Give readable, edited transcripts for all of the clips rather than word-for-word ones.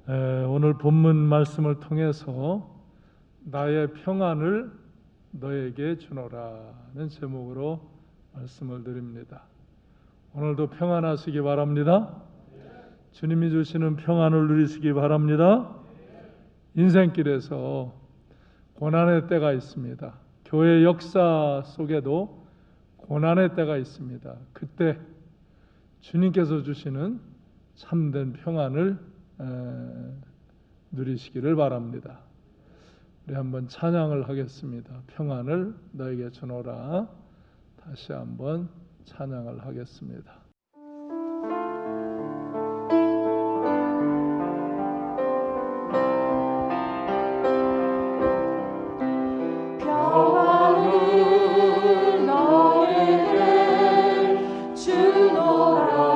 오늘 본문 말씀을 통해서 나의 평안을 너에게 주노라는 제목으로 말씀을 드립니다. 오늘도 평안하시기 바랍니다. 주님이 주시는 평안을 누리시기 바랍니다. 인생길에서 고난의 때가 있습니다. 교회 역사 속에도 고난의 때가 있습니다. 그때 주님께서 주시는 참된 평안을 누리시기를 바랍니다. 우리 한번 찬양을 하겠습니다. 평안을 너에게 주노라. 다시 한번 찬양을 하겠습니다. 평안을 너에게 주노라.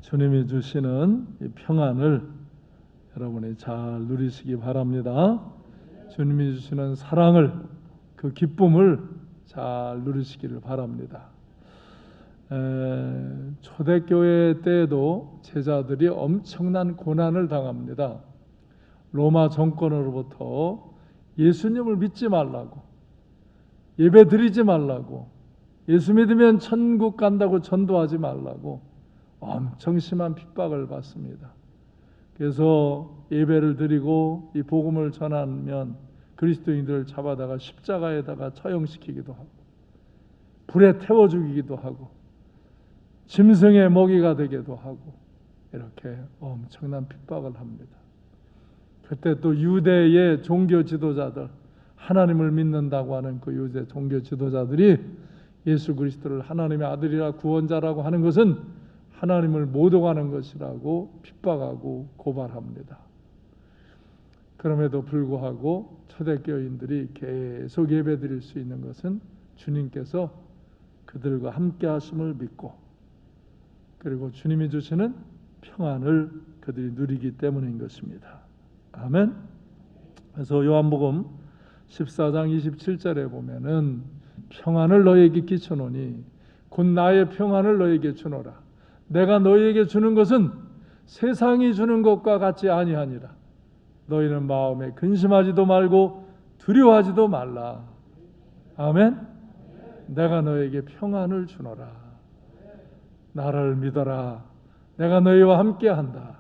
주님이 주시는 이 평안을 여러분이 잘 누리시기 바랍니다. 주님이 주시는 사랑을, 그 기쁨을 잘 누리시기를 바랍니다. 초대교회 때에도 제자들이 엄청난 고난을 당합니다. 로마 정권으로부터 예수님을 믿지 말라고, 예배 드리지 말라고, 예수 믿으면 천국 간다고 전도하지 말라고 엄청 심한 핍박을 받습니다. 그래서 예배를 드리고 이 복음을 전하면 그리스도인들을 잡아다가 십자가에다가 처형시키기도 하고 불에 태워 죽이기도 하고 짐승의 먹이가 되기도 하고 이렇게 엄청난 핍박을 합니다. 그때 또 유대의 종교 지도자들, 하나님을 믿는다고 하는 그 유대 종교 지도자들이 예수 그리스도를 하나님의 아들이라 구원자라고 하는 것은 하나님을 모독하는 것이라고 핍박하고 고발합니다. 그럼에도 불구하고 초대교인들이 계속 예배드릴 수 있는 것은 주님께서 그들과 함께 하심을 믿고, 그리고 주님이 주시는 평안을 그들이 누리기 때문인 것입니다. 아멘. 그래서 요한복음 14장 27절에 보면은 평안을 너에게 끼쳐노니 곧 나의 평안을 너에게 주노라. 내가 너희에게 주는 것은 세상이 주는 것과 같지 아니하니라. 너희는 마음에 근심하지도 말고 두려워하지도 말라. 아멘. 내가 너에게 평안을 주노라. 나를 믿어라. 내가 너희와 함께한다.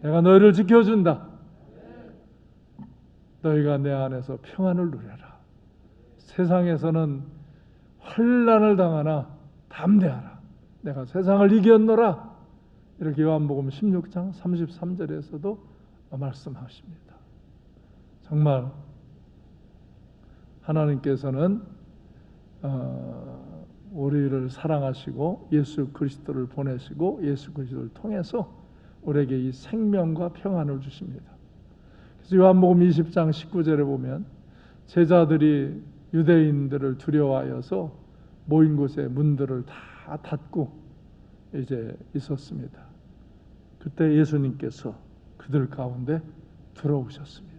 내가 너희를 지켜준다. 너희가 내 안에서 평안을 누려라. 세상에서는 환난을 당하나 담대하라. 내가 세상을 이겼노라. 이렇게 요한복음 16장 33절에서도 말씀하십니다. 정말 하나님께서는 우리를 사랑하시고 예수 그리스도를 보내시고 예수 그리스도를 통해서 우리에게 이 생명과 평안을 주십니다. 그래서 요한복음 20장 19절에 보면 제자들이 유대인들을 두려워하여서 모인 곳에 문들을 다 닫고 이제 있었습니다. 그때 예수님께서 그들 가운데 들어오셨습니다.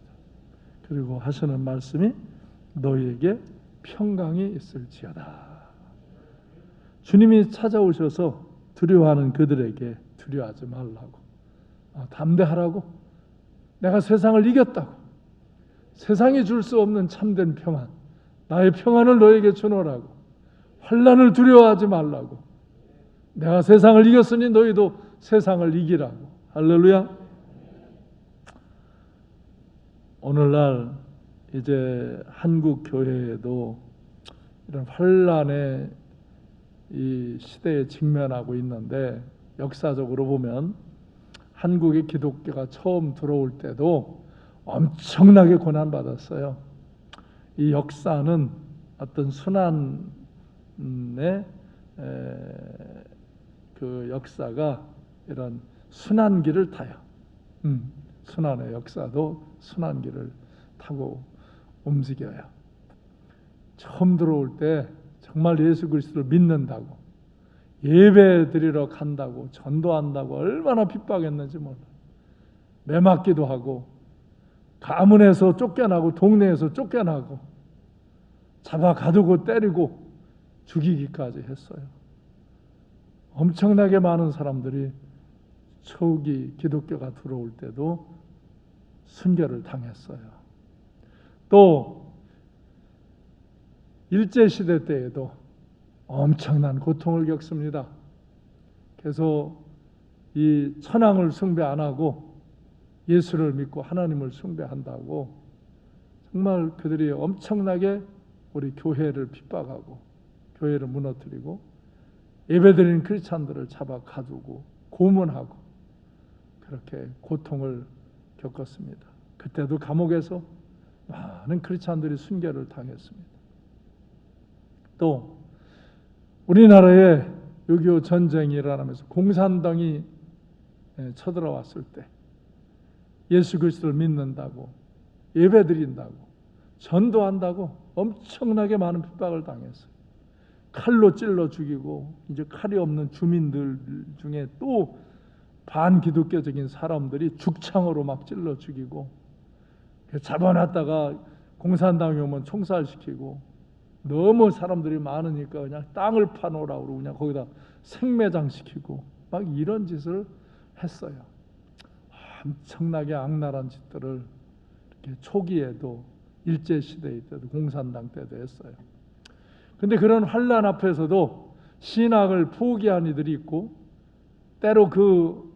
그리고 하시는 말씀이 너희에게 평강이 있을지어다. 주님이 찾아오셔서 두려워하는 그들에게 두려워하지 말라고, 담대하라고, 내가 세상을 이겼다고, 세상이 줄 수 없는 참된 평안, 나의 평안을 너에게 주노라고, 환난을 두려워하지 말라고, 내가 세상을 이겼으니 너희도 세상을 이기라고. 할렐루야. 오늘날 이제 한국 교회에도 이런 환난의 이 시대에 직면하고 있는데, 역사적으로 보면 한국의 기독교가 처음 들어올 때도 엄청나게 고난받았어요. 이 역사는 어떤 순환의 그 역사가 이런 순환기를 타요. 순환의 역사도 순환기를 타고 움직여요. 처음 들어올 때 정말 예수 그리스도를 믿는다고, 예배 드리러 간다고, 전도한다고 얼마나 핍박했는지 몰라요. 매맞기도 하고, 가문에서 쫓겨나고, 동네에서 쫓겨나고, 잡아 가두고 때리고 죽이기까지 했어요. 엄청나게 많은 사람들이 초기 기독교가 들어올 때도 순교를 당했어요. 또 일제시대 때에도 엄청난 고통을 겪습니다. 그래서 이 천황을 숭배 안 하고 예수를 믿고 하나님을 숭배한다고 정말 그들이 엄청나게 우리 교회를 핍박하고 교회를 무너뜨리고 예배드리는 크리스찬들을 잡아 가두고 고문하고 그렇게 고통을 겪었습니다. 그때도 감옥에서 많은 크리스찬들이 순교를 당했습니다. 또 우리나라에 6.25 전쟁이 일어나면서 공산당이 쳐들어왔을 때 예수 그리스도를 믿는다고, 예배드린다고, 전도한다고 엄청나게 많은 핍박을 당했어요. 칼로 찔러 죽이고, 이제 칼이 없는 주민들 중에 또 반기독교적인 사람들이 죽창으로 막 찔러 죽이고, 잡아놨다가 공산당이 오면 총살시키고, 너무 사람들이 많으니까 그냥 땅을 파놓으라고 그러고 그냥 거기다 생매장시키고 막 이런 짓을 했어요. 엄청나게 악랄한 짓들을 이렇게 초기에도 일제시대 때도 공산당 때도 했어요. 근데 그런 환난 앞에서도 신학을 포기한 이들이 있고, 때로 그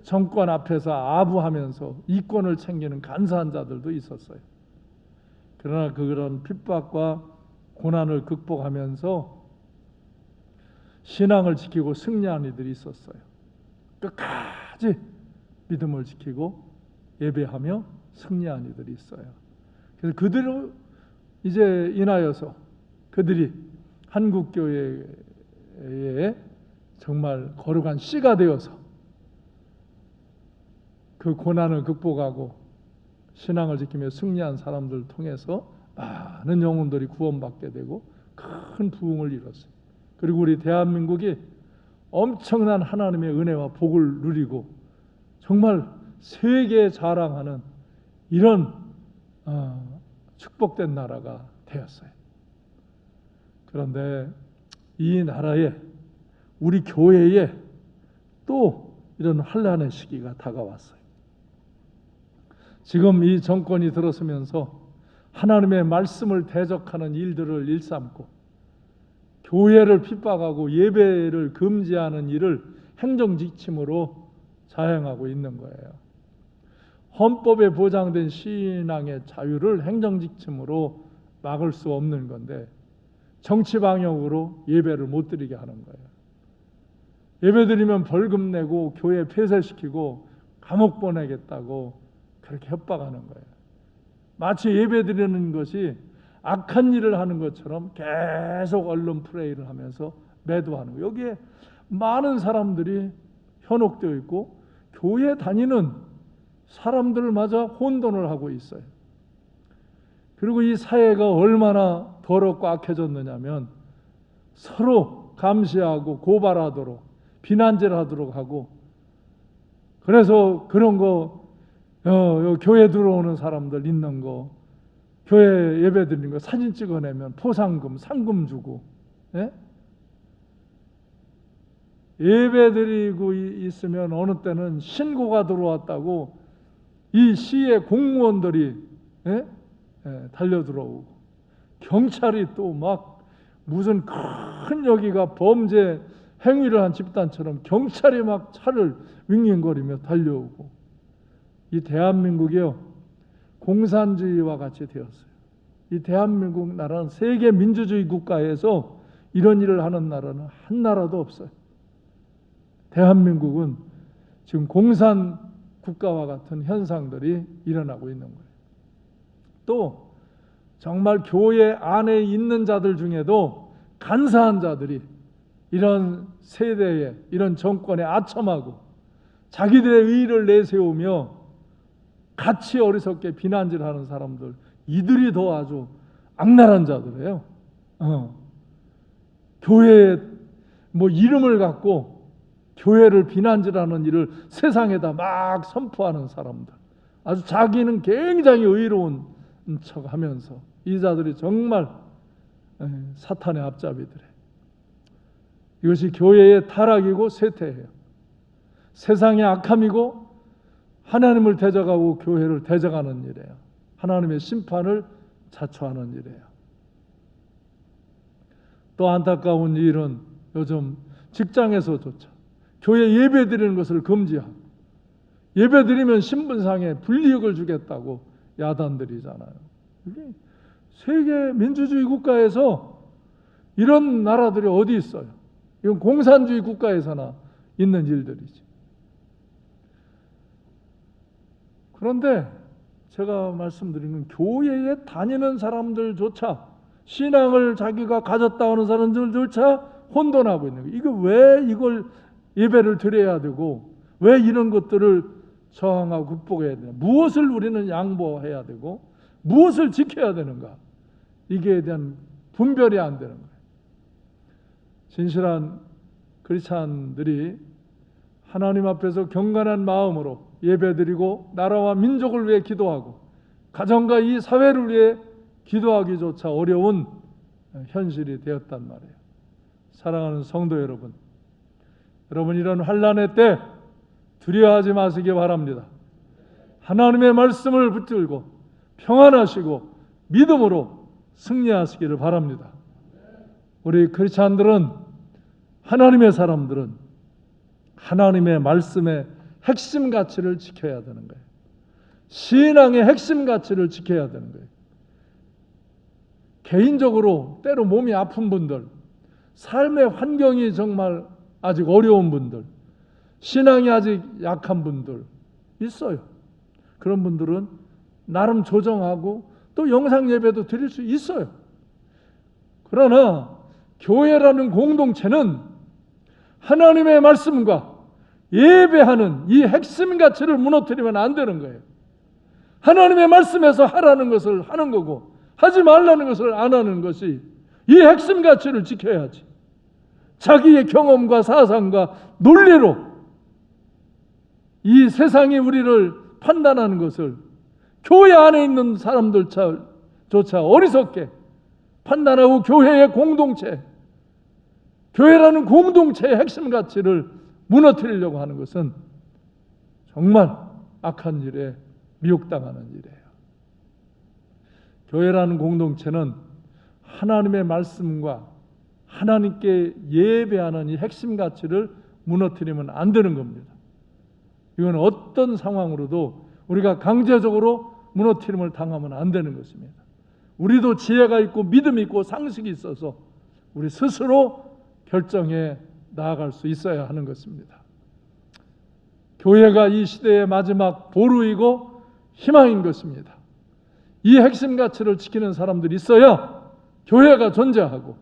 정권 앞에서 아부하면서 이권을 챙기는 간사한 자들도 있었어요. 그러나 그런 핍박과 고난을 극복하면서 신앙을 지키고 승리한 이들이 있었어요. 끝까지 믿음을 지키고 예배하며 승리한 이들이 있어요. 그래서 그들을 이제 인하여서 그들이 한국교회에 정말 거룩한 씨가 되어서 그 고난을 극복하고 신앙을 지키며 승리한 사람들을 통해서 많은 영혼들이 구원받게 되고 큰 부흥을 이뤘어요. 그리고 우리 대한민국이 엄청난 하나님의 은혜와 복을 누리고 정말 세계에 자랑하는 이런 축복된 나라가 되었어요. 그런데 이 나라에, 우리 교회에 또 이런 환난의 시기가 다가왔어요. 지금 이 정권이 들어서면서 하나님의 말씀을 대적하는 일들을 일삼고 교회를 핍박하고 예배를 금지하는 일을 행정지침으로 자행하고 있는 거예요. 헌법에 보장된 신앙의 자유를 행정지침으로 막을 수 없는 건데 정치 방역으로 예배를 못 드리게 하는 거예요. 예배 드리면 벌금 내고 교회 폐쇄시키고 감옥 보내겠다고 그렇게 협박하는 거예요. 마치 예배 드리는 것이 악한 일을 하는 것처럼 계속 언론 프레이를 하면서 매도하는 거예요. 여기에 많은 사람들이 현혹되어 있고 교회 다니는 사람들마저 혼돈을 하고 있어요. 그리고 이 사회가 얼마나 더럽고 악해졌느냐면 서로 감시하고 고발하도록 비난질하도록 하고, 그래서 그런 거 교회 들어오는 사람들 있는 거, 교회 예배 드리는 거 사진 찍어내면 포상금, 상금 주고, 예배 드리고 있으면 어느 때는 신고가 들어왔다고 이 시의 공무원들이 달려 들어오고, 경찰이 또 막 무슨 큰 여기가 범죄 행위를 한 집단처럼 경찰이 막 차를 윙윙거리며 달려오고, 이 대한민국이요 공산주의와 같이 되었어요. 이 대한민국 나라는 세계 민주주의 국가에서 이런 일을 하는 나라는 한 나라도 없어요. 대한민국은 지금 공산 국가와 같은 현상들이 일어나고 있는 거예요. 또 정말 교회 안에 있는 자들 중에도 간사한 자들이 이런 세대에, 이런 정권에 아첨하고 자기들의 의의를 내세우며 같이 어리석게 비난질하는 사람들, 이들이 더 아주 악랄한 자들이에요. 교회에 뭐 이름을 갖고 교회를 비난질하는 일을 세상에다 막 선포하는 사람들, 아주 자기는 굉장히 의로운 척하면서, 이 자들이 정말 사탄의 앞잡이들이에요. 이것이 교회의 타락이고 쇠퇴예요. 세상의 악함이고 하나님을 대적하고 교회를 대적하는 일이에요. 하나님의 심판을 자초하는 일이에요. 또 안타까운 일은 요즘 직장에서조차 교회 예배 드리는 것을 금지하고, 예배 드리면 신분상에 불이익을 주겠다고 야단들이잖아요. 세계 민주주의 국가에서 이런 나라들이 어디 있어요? 이건 공산주의 국가에서나 있는 일들이지. 그런데 제가 말씀드린 건 교회에 다니는 사람들조차, 신앙을 자기가 가졌다 하는 사람들조차 혼돈하고 있는 거예요. 이거 왜 이걸 예배를 드려야 되고, 왜 이런 것들을 저항하고 극복해야 되나? 무엇을 우리는 양보해야 되고 무엇을 지켜야 되는가? 이게 대한 분별이 안 되는 거예요. 진실한 크리스찬들이 하나님 앞에서 경건한 마음으로 예배드리고 나라와 민족을 위해 기도하고 가정과 이 사회를 위해 기도하기조차 어려운 현실이 되었단 말이에요. 사랑하는 성도 여러분, 여러분 이런 환난의 때 두려워하지 마시기 바랍니다. 하나님의 말씀을 붙들고 평안하시고 믿음으로 승리하시기를 바랍니다. 우리 크리스찬들은, 하나님의 사람들은 하나님의 말씀의 핵심 가치를 지켜야 되는 거예요. 신앙의 핵심 가치를 지켜야 되는 거예요. 개인적으로 때로 몸이 아픈 분들, 삶의 환경이 정말 아직 어려운 분들, 신앙이 아직 약한 분들 있어요. 그런 분들은 나름 조정하고 또 영상 예배도 드릴 수 있어요. 그러나 교회라는 공동체는 하나님의 말씀과 예배하는 이 핵심 가치를 무너뜨리면 안 되는 거예요. 하나님의 말씀에서 하라는 것을 하는 거고 하지 말라는 것을 안 하는 것이, 이 핵심 가치를 지켜야지. 자기의 경험과 사상과 논리로 이 세상이 우리를 판단하는 것을 교회 안에 있는 사람들조차 어리석게 판단하고 교회의 공동체, 교회라는 공동체의 핵심 가치를 무너뜨리려고 하는 것은 정말 악한 일에 미혹당하는 일이에요. 교회라는 공동체는 하나님의 말씀과 하나님께 예배하는 이 핵심 가치를 무너뜨리면 안 되는 겁니다. 이건 어떤 상황으로도 우리가 강제적으로 무너뜨림을 당하면 안 되는 것입니다. 우리도 지혜가 있고 믿음이 있고 상식이 있어서 우리 스스로 결정해 나아갈 수 있어야 하는 것입니다. 교회가 이 시대의 마지막 보루이고 희망인 것입니다. 이 핵심 가치를 지키는 사람들이 있어야 교회가 존재하고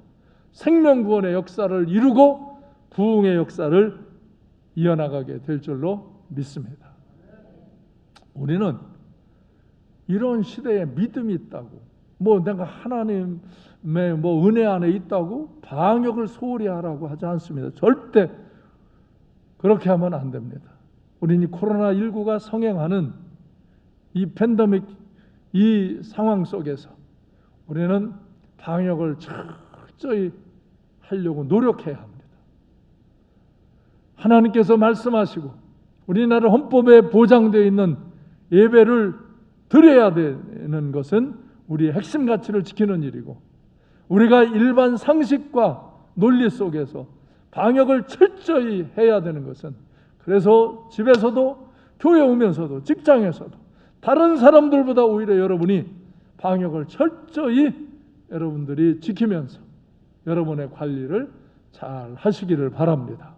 생명구원의 역사를 이루고 부흥의 역사를 이어나가게 될 줄로 믿습니다. 우리는 이런 시대에 믿음이 있다고, 내가 하나님의 은혜 안에 있다고 방역을 소홀히 하라고 하지 않습니다. 절대 그렇게 하면 안 됩니다. 우리는 이 코로나19가 성행하는 이 팬데믹, 이 상황 속에서 우리는 방역을 철저히 하려고 노력해야 합니다. 하나님께서 말씀하시고 우리나라 헌법에 보장되어 있는 예배를 드려야 되는 것은 우리의 핵심 가치를 지키는 일이고, 우리가 일반 상식과 논리 속에서 방역을 철저히 해야 되는 것은, 그래서 집에서도 교회 오면서도 직장에서도 다른 사람들보다 오히려 여러분이 방역을 철저히 여러분들이 지키면서 여러분의 관리를 잘 하시기를 바랍니다.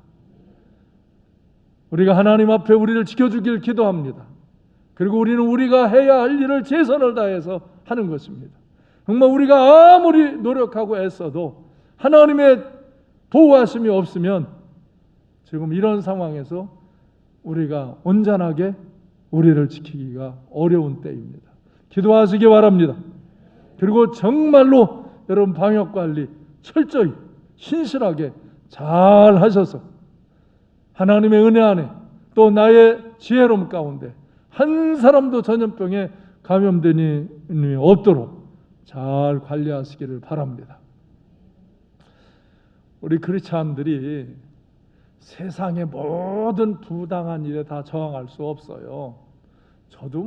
우리가 하나님 앞에 우리를 지켜주길 기도합니다. 그리고 우리는 우리가 해야 할 일을 최선을 다해서 하는 것입니다. 정말 우리가 아무리 노력하고 애써도 하나님의 보호하심이 없으면 지금 이런 상황에서 우리가 온전하게 우리를 지키기가 어려운 때입니다. 기도하시기 바랍니다. 그리고 정말로 여러분 방역관리 철저히 신실하게 잘 하셔서 하나님의 은혜 안에 또 나의 지혜로움 가운데 한 사람도 전염병에 감염된 일이 없도록 잘 관리하시기를 바랍니다. 우리 크리스찬들이 세상의 모든 부당한 일에 다 저항할 수 없어요. 저도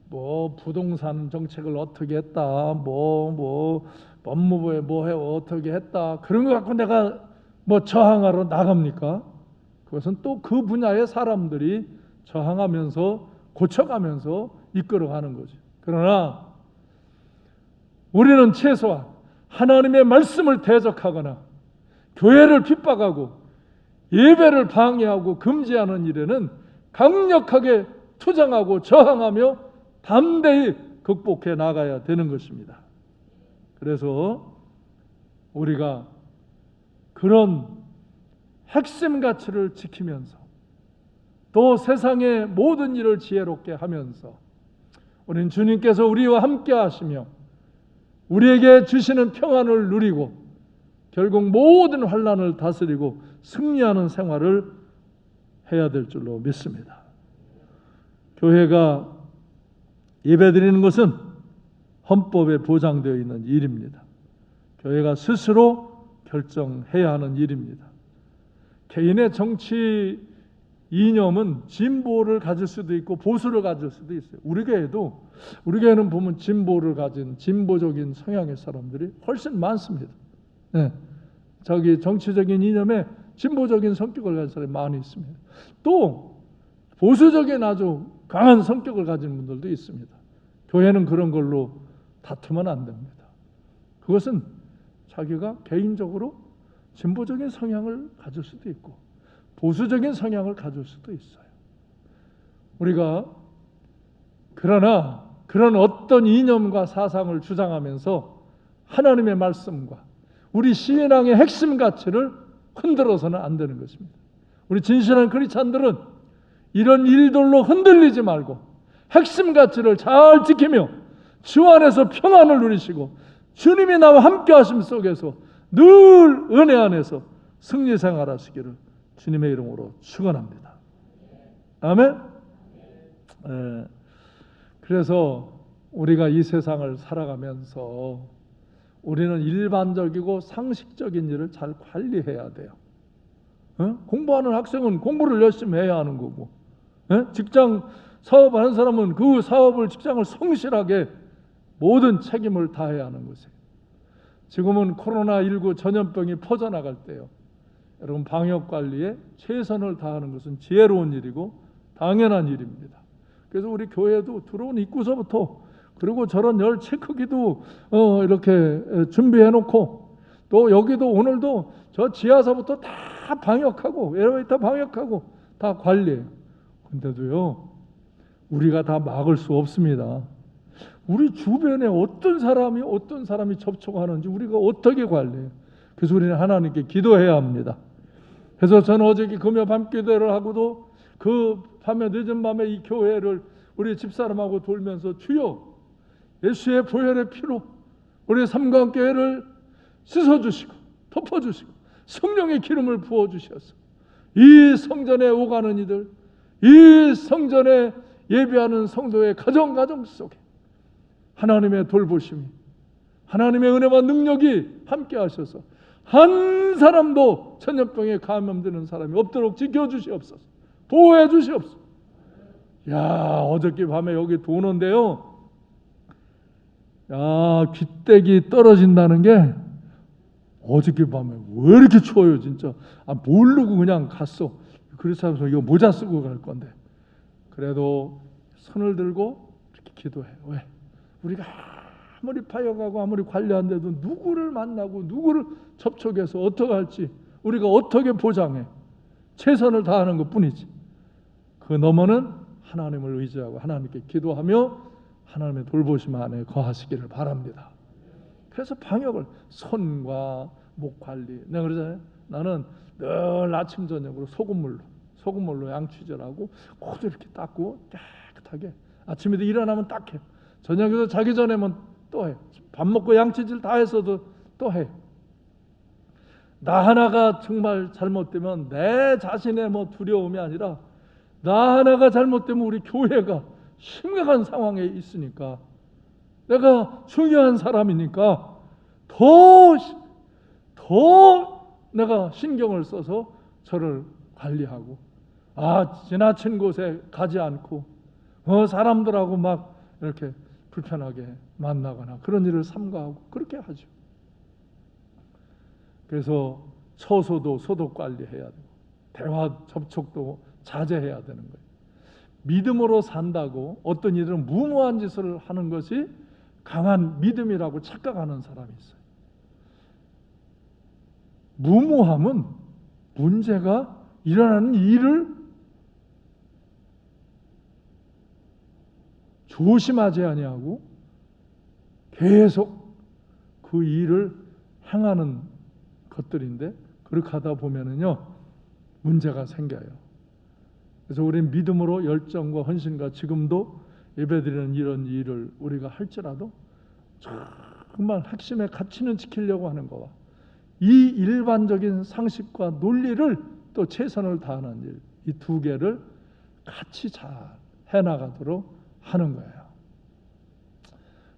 뭐 부동산 정책을 어떻게 했다, 법무부에 뭐 해 어떻게 했다, 그런 거 갖고 내가 저항하러 나갑니까? 그것은 또 그 분야의 사람들이 저항하면서 고쳐가면서 이끌어가는 거죠. 그러나 우리는 최소한 하나님의 말씀을 대적하거나 교회를 핍박하고 예배를 방해하고 금지하는 일에는 강력하게 투쟁하고 저항하며 담대히 극복해 나가야 되는 것입니다. 그래서 우리가 그런 핵심 가치를 지키면서 또 세상의 모든 일을 지혜롭게 하면서 우리는 주님께서 우리와 함께 하시며 우리에게 주시는 평안을 누리고 결국 모든 환난을 다스리고 승리하는 생활을 해야 될 줄로 믿습니다. 교회가 예배드리는 것은 헌법에 보장되어 있는 일입니다. 교회가 스스로 결정해야 하는 일입니다. 개인의 정치 이념은 진보를 가질 수도 있고 보수를 가질 수도 있어요. 우리 교회는 보면 진보를 가진 진보적인 성향의 사람들이 훨씬 많습니다. 정치적인 이념에 진보적인 성격을 가진 사람이 많이 있습니다. 또 보수적인 아주 강한 성격을 가진 분들도 있습니다. 교회는 그런 걸로 다투면 안 됩니다. 그것은 자기가 개인적으로 진보적인 성향을 가질 수도 있고 보수적인 성향을 가질 수도 있어요. 우리가 그러나 그런 어떤 이념과 사상을 주장하면서 하나님의 말씀과 우리 신앙의 핵심 가치를 흔들어서는 안 되는 것입니다. 우리 진실한 크리스찬들은 이런 일들로 흔들리지 말고 핵심 가치를 잘 지키며 주 안에서 평안을 누리시고 주님이 나와 함께 하심 속에서 늘 은혜 안에서 승리 생활하시기를 주님의 이름으로 축원합니다. 아멘. 그래서 우리가 이 세상을 살아가면서 우리는 일반적이고 상식적인 일을 잘 관리해야 돼요. 공부하는 학생은 공부를 열심히 해야 하는 거고, 직장 사업하는 사람은 그 사업을, 직장을 성실하게 모든 책임을 다해야 하는 것이에요. 지금은 코로나19 전염병이 퍼져나갈 때요, 여러분 방역관리에 최선을 다하는 것은 지혜로운 일이고 당연한 일입니다. 그래서 우리 교회도 들어온 입구서부터, 그리고 저런 열 체크기도 이렇게 준비해 놓고, 또 여기도 오늘도 저 지하서부터 다 방역하고 엘리베이터 방역하고 다 관리해요. 근데도요, 우리가 다 막을 수 없습니다. 우리 주변에 어떤 사람이 접촉하는지 우리가 어떻게 관리해요? 그래서 우리는 하나님께 기도해야 합니다. 그래서 저는 어저께 금요 밤기도를 하고도 그 밤에, 늦은 밤에 이 교회를 우리 집사람하고 돌면서, 주여 예수의 보혈의 피로 우리 삼강교회를 씻어주시고 덮어주시고 성령의 기름을 부어주셔서 이 성전에 오가는 이들, 이 성전에 예배하는 성도의 가정 속에 하나님의 돌보심이, 하나님의 은혜와 능력이 함께 하셔서 한 사람도 전염병에 감염되는 사람이 없도록 지켜주시옵소서. 보호해 주시옵소서. 야, 어저께 밤에 여기 도는데요, 야, 귀때기 떨어진다는 게 어저께 밤에 왜 이렇게 추워요 진짜. 모르고 그냥 갔어. 그래서 이거 모자 쓰고 갈 건데, 그래도 손을 들고 이렇게 기도해요. 왜? 우리가 아무리 파역하고 아무리 관리한데도 누구를 만나고 누구를 접촉해서 어떻게 할지 우리가 어떻게 보장해? 최선을 다하는 것뿐이지. 그 너머는 하나님을 의지하고 하나님께 기도하며 하나님의 돌보심 안에 거하시기를 바랍니다. 그래서 방역을, 손과 목 관리, 내가 그러잖아요. 나는 늘 아침 저녁으로 소금물로 양치질하고 코도 이렇게 닦고 깨끗하게, 아침에도 일어나면 닦해, 저녁에도 자기 전에면 또 해, 밥 먹고 양치질 다 했어도 또 해. 나 하나가 정말 잘못되면 내 자신의 두려움이 아니라 나 하나가 잘못되면 우리 교회가 심각한 상황에 있으니까, 내가 중요한 사람이니까 더 내가 신경을 써서 저를 관리하고, 지나친 곳에 가지 않고 사람들하고 막 이렇게 불편하게 만나거나 그런 일을 삼가하고 그렇게 하죠. 그래서 처소도 소독 관리해야 되고 대화 접촉도 자제해야 되는 거예요. 믿음으로 산다고 어떤 이들은 무모한 짓을 하는 것이 강한 믿음이라고 착각하는 사람이 있어요. 무모함은 문제가 일어나는 일을 조심하지 아니하고 계속 그 일을 행하는 것들인데, 그렇게 하다 보면은요 문제가 생겨요. 그래서 우리는 믿음으로 열정과 헌신과 지금도 예배드리는 이런 일을 우리가 할지라도 정말 핵심의 가치는 지키려고 하는 거와 이 일반적인 상식과 논리를 또 최선을 다하는 일, 이 두 개를 같이 잘 해나가도록 하는 거예요.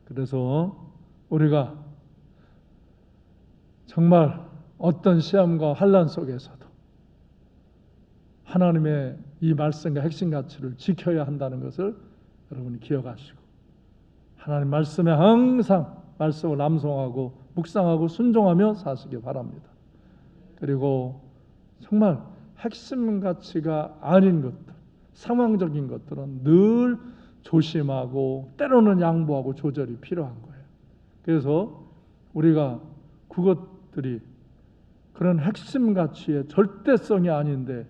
그래서 우리가 정말 어떤 시험과 환난 속에서도 하나님의 이 말씀과 핵심 가치를 지켜야 한다는 것을 여러분이 기억하시고, 하나님 말씀에 항상 말씀을 암송하고 묵상하고 순종하며 사시기 바랍니다. 그리고 정말 핵심 가치가 아닌 것들, 상황적인 것들은 늘 조심하고 때로는 양보하고 조절이 필요한 거예요. 그래서 우리가 그것들이 그런 핵심 가치의 절대성이 아닌데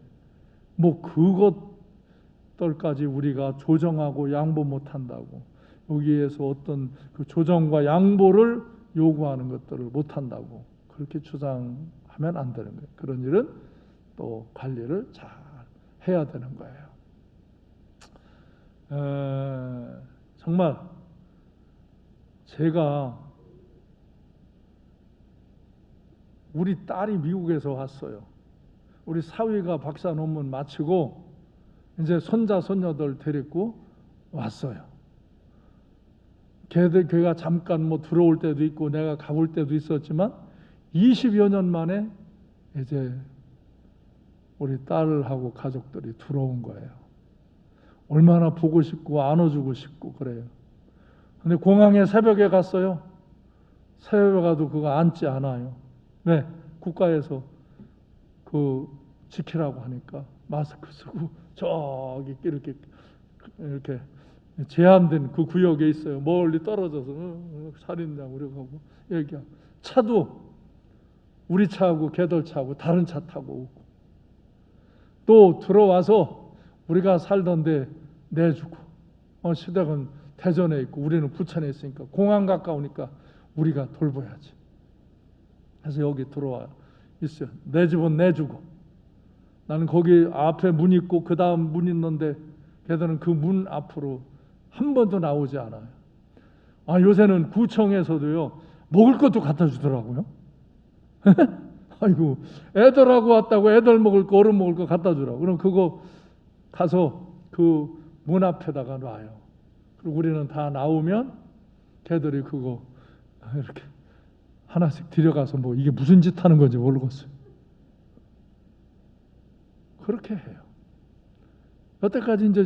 그것들까지 우리가 조정하고 양보 못한다고, 여기에서 어떤 그 조정과 양보를 요구하는 것들을 못한다고 그렇게 주장하면 안 되는 거예요. 그런 일은 또 관리를 잘 해야 되는 거예요. 정말 제가, 우리 딸이 미국에서 왔어요. 우리 사위가 박사 논문 마치고 이제 손자 손녀들 데리고 왔어요. 걔가 잠깐 들어올 때도 있고 내가 가볼 때도 있었지만 20여 년 만에 이제 우리 딸하고 가족들이 들어온 거예요. 얼마나 보고 싶고 안아주고 싶고 그래요. 근데 공항에 새벽에 갔어요. 새벽에 가도 그거 앉지 않아요. 왜? 국가에서 그 지키라고 하니까 마스크 쓰고 저기 이렇게 제한된 그 구역에 있어요. 멀리 떨어져서 살인장 우려가고 얘기하고 차도 우리 차하고 걔들 차하고 다른 차 타고 오고 또 들어와서 우리가 살던데 내주고 시댁은 대전에 있고 우리는 부천에 있으니까 공항 가까우니까 우리가 돌봐야지. 그래서 여기 들어와 있어요. 내 집은 내주고 나는 거기 앞에 문 있고 그 다음 문 있는데 걔들은 그 문 앞으로 한 번도 나오지 않아요. 요새는 구청에서도요 먹을 것도 갖다 주더라고요. 아이고 애들하고 왔다고 애들 먹을 거 어른 먹을 거 갖다 주라고. 그럼 그거 가서 그 문 앞에다가 놔요. 그리고 우리는 다 나오면 걔들이 그거 이렇게 하나씩 들여가서 뭐 이게 무슨 짓 하는 건지 모르겠어요. 그렇게 해요. 여태까지 이제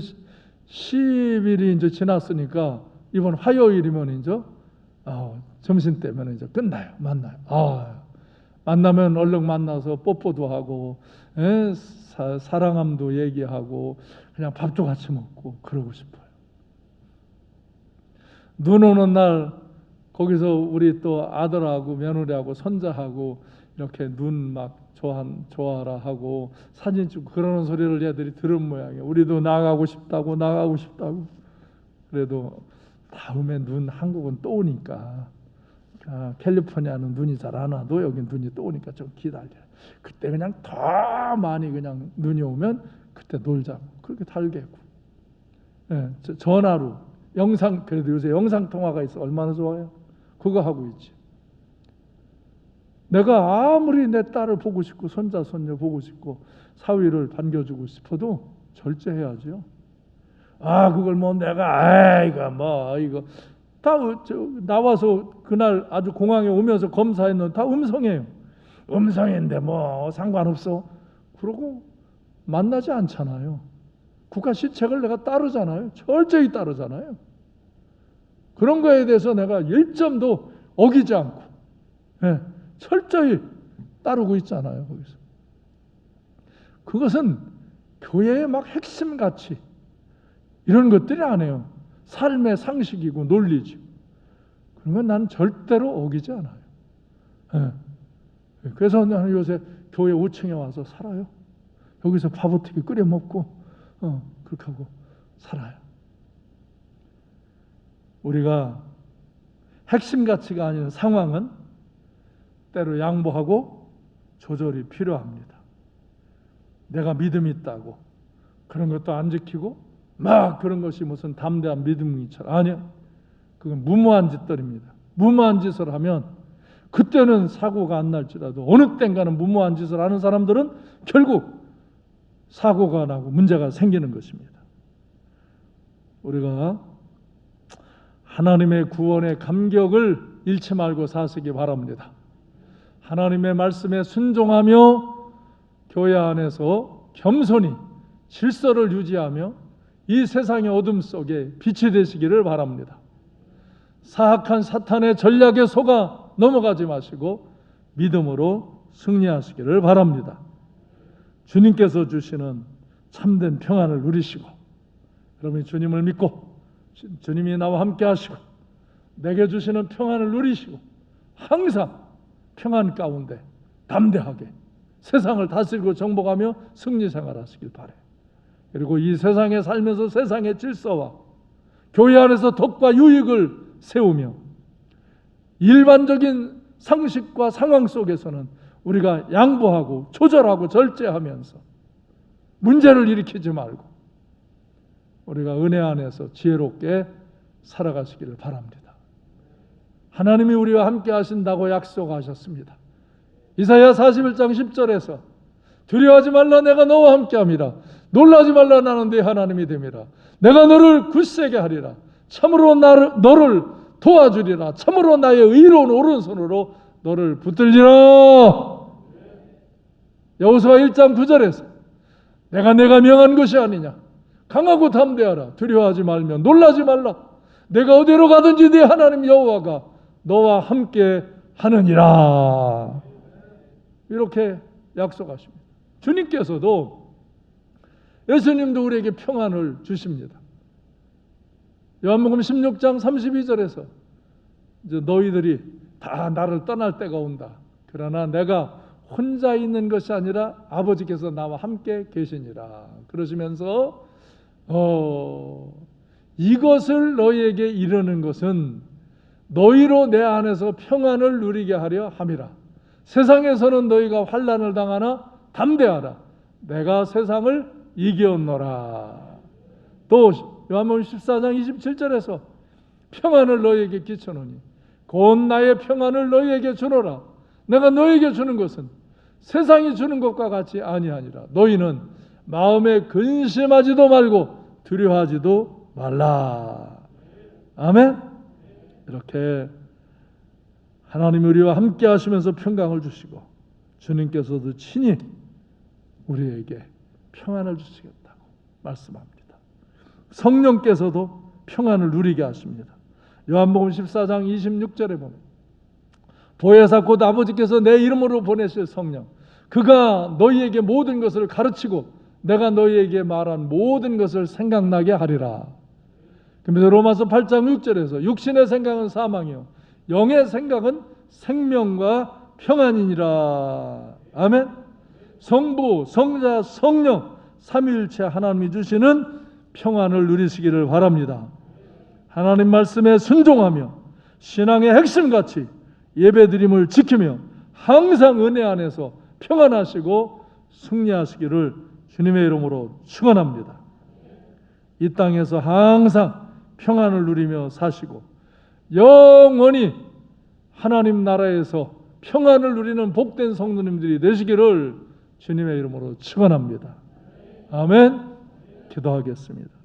10일이 이제 지났으니까 이번 화요일이면 이제 점심 때면 이제 끝나요. 만나요. 만나면 얼른 만나서 뽀뽀도 하고 사랑함도 얘기하고 그냥 밥도 같이 먹고 그러고 싶어요. 눈 오는 날 거기서 우리 또 아들하고 며느리하고 손자하고 이렇게 눈 막 좋아라 하고 사진 찍고 그러는 소리를 얘들이 들은 모양이에요. 우리도 나가고 싶다고. 그래도 다음에 눈 한국은 또 오니까 캘리포니아는 눈이 잘 안 와도 여기 눈이 또 오니까 좀 기다려. 그때 그냥 더 많이 그냥 눈이 오면 그때 놀자고 그렇게 달래고. 전화로 영상 그래도 요새 영상 통화가 있어 얼마나 좋아요. 그거 하고 있지. 내가 아무리 내 딸을 보고 싶고 손자 손녀 보고 싶고 사위를 반겨주고 싶어도 절제해야죠. 그걸 뭐 내가 이거 다 나와서 그날 아주 공항에 오면서 검사했는데 다 음성이에요. 음성인데 뭐 상관없어. 그러고 만나지 않잖아요. 국가 시책을 내가 따르잖아요. 철저히 따르잖아요. 그런 거에 대해서 내가 일점도 어기지 않고 철저히 따르고 있잖아요. 거기서. 그것은 교회의 막 핵심 가치 이런 것들이 아니에요. 삶의 상식이고 논리죠. 그런 건 난 절대로 어기지 않아요. 그래서 나는 요새 교회 5층에 와서 살아요. 여기서 밥 어떻게 끓여 먹고 그렇게 하고 살아요. 우리가 핵심 가치가 아닌 상황은 때로 양보하고 조절이 필요합니다. 내가 믿음이 있다고 그런 것도 안 지키고 막 그런 것이 무슨 담대한 믿음이처럼 아니요. 그건 무모한 짓들입니다. 무모한 짓을 하면 그때는 사고가 안 날지라도 어느 땐가는 무모한 짓을 하는 사람들은 결국 사고가 나고 문제가 생기는 것입니다. 우리가 하나님의 구원의 감격을 잃지 말고 사시기 바랍니다. 하나님의 말씀에 순종하며 교회 안에서 겸손히 질서를 유지하며 이 세상의 어둠 속에 빛이 되시기를 바랍니다. 사악한 사탄의 전략에 속아 넘어가지 마시고 믿음으로 승리하시기를 바랍니다. 주님께서 주시는 참된 평안을 누리시고 여러분이 주님을 믿고 주님이 나와 함께 하시고 내게 주시는 평안을 누리시고 항상 평안 가운데 담대하게 세상을 다스리고 정복하며 승리 생활하시길 바라요. 그리고 이 세상에 살면서 세상의 질서와 교회 안에서 덕과 유익을 세우며 일반적인 상식과 상황 속에서는 우리가 양보하고 조절하고 절제하면서 문제를 일으키지 말고 우리가 은혜 안에서 지혜롭게 살아가시기를 바랍니다. 하나님이 우리와 함께 하신다고 약속하셨습니다. 이사야 41장 10절에서 두려워하지 말라 내가 너와 함께함이라 놀라지 말라 나는 네 하나님이 됨이라 내가 너를 굳세게 하리라 참으로 너를 도와주리라 참으로 나의 의로운 오른손으로 너를 붙들리라. 여호수아 1장 9절에서 내가 명한 것이 아니냐 강하고 담대하라. 두려워하지 말며 놀라지 말라. 내가 어디로 가든지 네 하나님 여호와가 너와 함께 하느니라. 이렇게 약속하십니다. 주님께서도, 예수님도 우리에게 평안을 주십니다. 요한복음 16장 32절에서 이제 너희들이 다 나를 떠날 때가 온다. 그러나 내가 혼자 있는 것이 아니라 아버지께서 나와 함께 계시니라. 그러시면서 이것을 너희에게 이르는 것은 너희로 내 안에서 평안을 누리게 하려 함이라. 세상에서는 너희가 환난을 당하나 담대하라. 내가 세상을 이겼노라. 또 요한복음 14장 27절에서 평안을 너희에게 끼쳐노니 곧 나의 평안을 너희에게 주노라. 내가 너희에게 주는 것은 세상이 주는 것과 같이 아니하니라. 너희는 마음에 근심하지도 말고 두려워하지도 말라. 아멘. 이렇게 하나님이 우리와 함께 하시면서 평강을 주시고 주님께서도 친히 우리에게 평안을 주시겠다고 말씀합니다. 성령께서도 평안을 누리게 하십니다. 요한복음 14장 26절에 보면 보혜사 곧 아버지께서 내 이름으로 보내실 성령, 그가 너희에게 모든 것을 가르치고 내가 너희에게 말한 모든 것을 생각나게 하리라. 그러면서 로마서 8장 6절에서 육신의 생각은 사망이요 영의 생각은 생명과 평안이니라. 아멘. 성부, 성자, 성령 삼위일체 하나님이 주시는 평안을 누리시기를 바랍니다. 하나님 말씀에 순종하며 신앙의 핵심같이 예배드림을 지키며 항상 은혜 안에서 평안하시고 승리하시기를 주님의 이름으로 축원합니다. 이 땅에서 항상 평안을 누리며 사시고 영원히 하나님 나라에서 평안을 누리는 복된 성도님들이 되시기를 주님의 이름으로 축원합니다. 아멘. 기도하겠습니다.